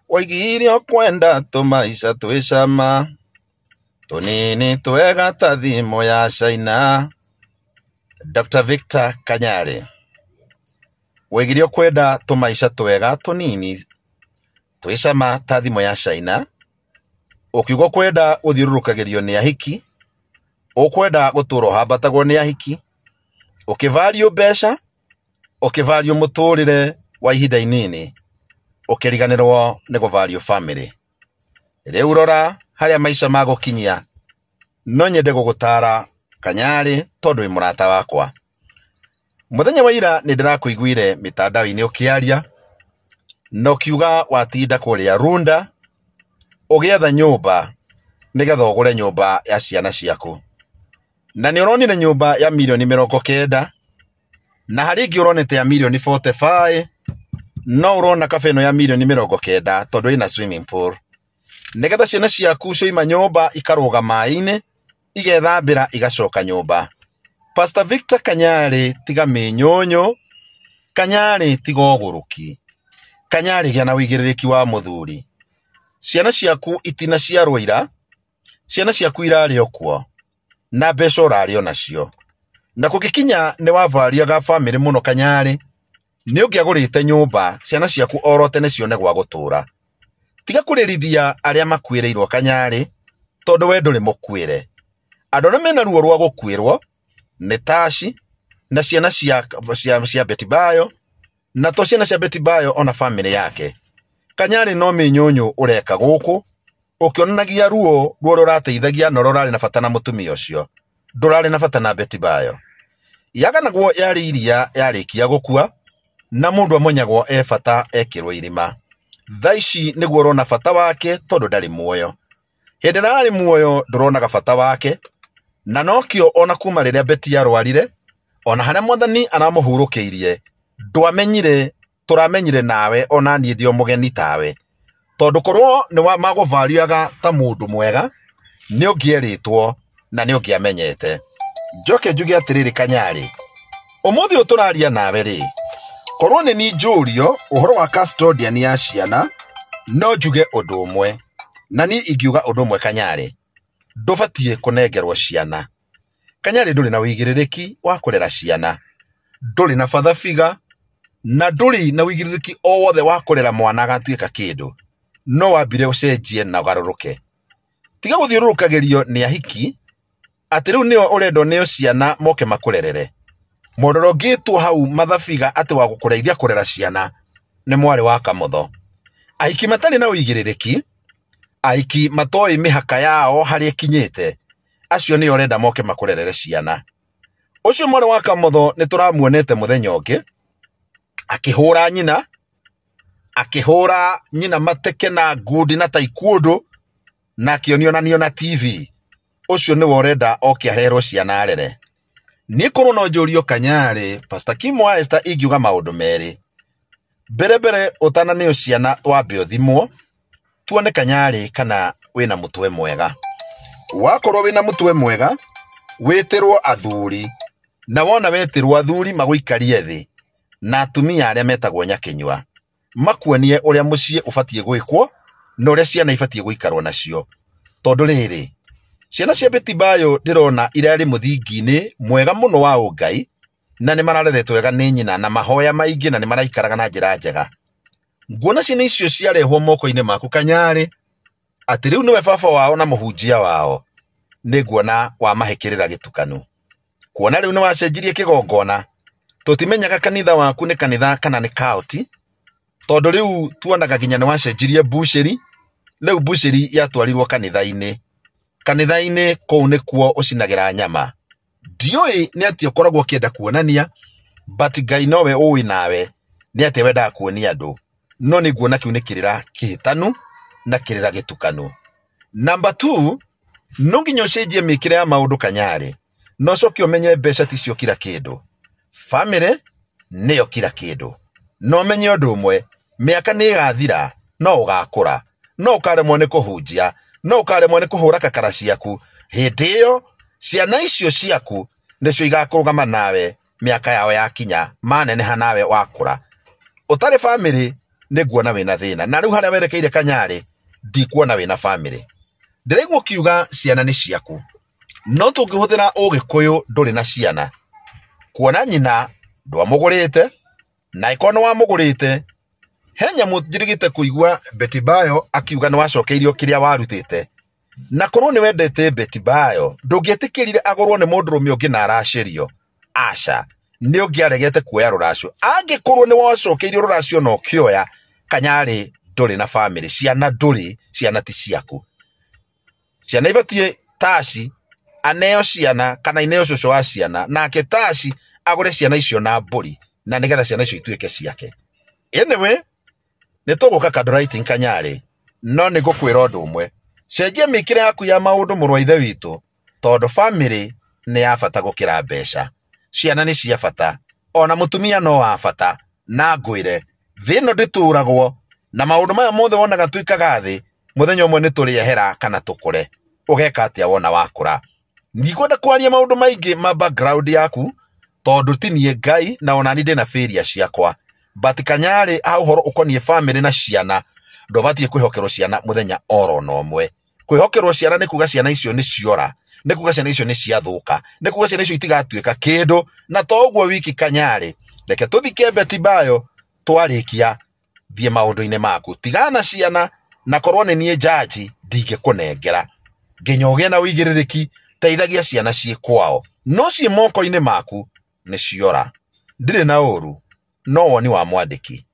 Waigirio kwenda tumaisha twicama tunini twega ta thimo ya China. Dr. Victor Kanyari. Waigirio kwenda tumaisha twega tunini twicama ta thimo ya China. Ukiugo kwenda uthiururukagirio ni ahiki, ukwenda guturo hambatagwo ni ahiki, ukivario mbeca, ukivario muturire wa ihinda inini, ukiriganirwo ni guvario family. Riu rora haria maisha magukinyia. No nyende gugutara Kanyari tondu wi murata wakwa. Muthenya wa ira ni ndirakuiguire mitandao-ini ukiaria no kiuga watinda kuria Runda ugietha nyumba nigetha ugure nyumba ya ciana ciaku. Na ni uronire nyumba ya milioni 90 na haringi uronete ya milioni 45, no urona kafeno ya milioni 90 tondu ina swimming pool. Nigetha ciana ciaku cioima nyumba ikaruga mai-ini igethambira igacoka nyumba. Pastor Victor Kanyari tiga minyonyo, Kanyari tiga uguruki, Kanyari gia na wigiririki wa muthuri. Ciana ciaku itina ciarwo ira, ciana ciaku irari okuo na mbeca urari onacio. Na kugikinya ni wavariaga family muno Kanyari, ni ungiagurite nyumba ciana ciaku orote ne cione gwa gutura. Tiga kuririthia aria makwireirwo Kanyari tondu we nduri mukwire. Andu aria mena ruo rwa gukwirwo ni Tashi na ciana cia Betty Bayo na to ciana cia Betty Bayo ona family yake. Kanyari no minyonyo ureka guku ukionanagia ruo rurateithagia no rurari na bata na mutumia ucio, ndurari na bata na Betty Bayo. Yaganagwo yari iria yarikia gukua na mundu amonyagwo bata ekirwo irima. Thaici niguo urona bata wake tondu ndari muoyo. Hindi ndari muoyo nduronaga bata wake, na nokio ona kuma riria Betty yarwarire ona haria Mwathani aramuhurukiirie ndwamenyire turamenyire nawe ona nie ndio mugeni tawe, tondu korwo ni wa maguvariaga ta mundu mwega ni ungieritwo na ni ungiamenyete. Njoke njuge atiriri Kanyari, umuthi uturaria nawe ri korwo ni ni njurio uhoro wa custodian ya ciana, no njuge undu umwe na ni ingiuga undu umwe Kanyari, ndubatie kunengerwo ciana. Kanyari nduri na wigiririki wa kurera ciana, nduri na fathafiga na nduri na wigiririki o wothe wa kurera mwana agatuika kindu, no wambire ucenjie na ugaruruke. Tiga guthiururukagirio ni ahiki ati riu nio urendo nio ciana moke makurerere. Mororo ngitwo hau mathafiga ati wa gukureithia kurera ciana ni mwari wa Kamutho. Ahiki matari na wigiririki, ahiki matoi mihaka yao hari kinyite, acio ni urenda moke makurerere ciana. Ucio mwari wa Kamutho ni turamuonete muthenya ungi akihura nyina mateke na ngudi na taekwondo na akionio na TV. Ucio ni urenda oke arerwo ciana arere. Ni kono no njurio Kanyari, Pastor Kim wa Esther igiuga maundu meri. Bere utana ni ciana twambe uthimwo tuone Kanyari kana wina mutwe mwega. Wakorwo wina mutwe mwega witirwo athuri, na wona wetirwo athuri maguikarie thi na atumia aria metagwo nyakinywa makuonie uria mucie ubatie gwikwo na uria ciana ibatie guikarwo nacio. Tondu riri ciana cia Betty Bayo ndirona irari muthingi-ini mwega muno wa ungai na ni marareretwo wega ni nyina na mahoya maingi na ni maraikaraga na njira njega. Nguona ciana icio ciarehwo moko-ini maku Kanyari ati riu niwe baba wao na muhunjia wao, ni nguona wa mahikirira gitukanu. Kuona riu ni wacenjirie kigongona, tutimenyaga kanitha waku ni kanitha kana ni kaoti, tondu riu tuonaga ginya ni wacenjirie busheri. Riu busheri yatwarirwo kanitha-ini kou nikuo ucinagira nyama. Ndioi ni ati ukoragwo kienda kuonania, but Ngai nowe uwi nawe ni ati wenda kuonia andu, no ni nguona kiu ni kirira kihitanu na kirira gitukanu. Number 2, no nginya ucenjie mikire ya maundu Kanyari, no coke umenye mbeca ticio kira kindu, family niyo kira kindu. No menye undu umwe, miaka ni igathira, no ugakura, no ukaremwo ni kuhunjia, no ukaremwo ni kuhura kakara ciaku. Hindi iyo ciana icio ciaku nicio igakurugama nawe miaka yao yakinya maneneha nawe wakura. Utari family niguona wina thina na riu haria werekeire Kanyari ndikuona wina family. Ndiraigua kiuga ciana ni ciaku no tungihuthira Ugikuyu nduri na ciana kuona nyina ndwamugurite na ikono wamugurite henya mujirigite kuigua Betty Bayo akiuga ni wacokeirio kiria warutite na korwo ni wendete Betty Bayo ndungietikirire agorwo ni mundu rume ungi na aracirio aca ni ungiaregete kuoya ruracio angikorwo ni wacokeirio ruracio no kioya Kanyari nduri na family ciana nduri ciana ti ciaku ciana ibatie taci aneo ciana kana ineo cucu wa ciana nake taci agure ciana icio na mburi na nigetha ciana icio ituike ciake. Anyway nituguka Kadrighting Kanyari no nigukwira undu umwe cenjia mikire yaku ya maundu murwa ithe witu tondu family ni ya bata gukira mbeca ciana ni cia bata ona mutumia no wa bata na ngwire thino ndituragwo na maundu maya mothe wonaga tuikaga thi muthenya umwe ni turiehera kana tukure ugeka atia wona wakura. Ndikwenda kwaria maundu maingi ma background yaku tondu tinie Ngai na ona ni ndina failure ciakwa but Kanyari ha uhoro ukonie family na ciana ndobatie kwihokerwo ciana muthenya oro no mwe. Kwihokerwo ciana ni kuga ciana icio ni ciora ni kuga ciana icio ni ciathuka ni kuga ciana icio itigatuika kindu na to uguo wiki Kanyari reke tuthike Betty Bayo twarikia thie maundu-ini maku tigana ciana na korwo ni nie jaji ndingikunengera nginya ugie na uigiririki teithagia ciana cie kwao no cie moko-ini maku ni ciora ndire na uru no woni wa mwandiki